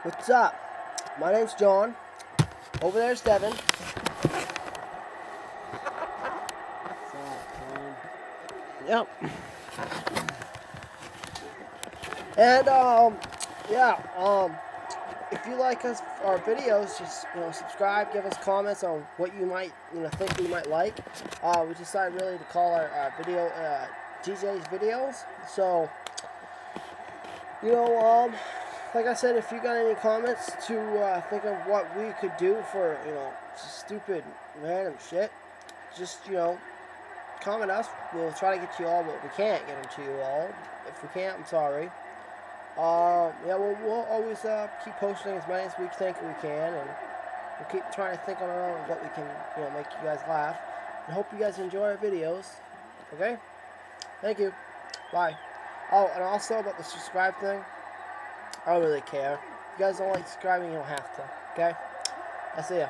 What's up? My name's John. Over there's Devin. Yep. And if you like our videos, just subscribe, give us comments on what you might think we might like. We decided really to call our video DJ's videos. So like I said, if you got any comments to think of what we could do for stupid random shit, just comment us. We'll try to get to you all, but we can't get them to you all. If we can't, I'm sorry. We'll always keep posting as many as we think we can, and we'll keep trying to think on our own what we can make you guys laugh. And hope you guys enjoy our videos. Okay? Thank you. Bye. Oh, and also about the subscribe thing, I don't really care. If you guys don't like subscribing, you don't have to. Okay? I'll see ya.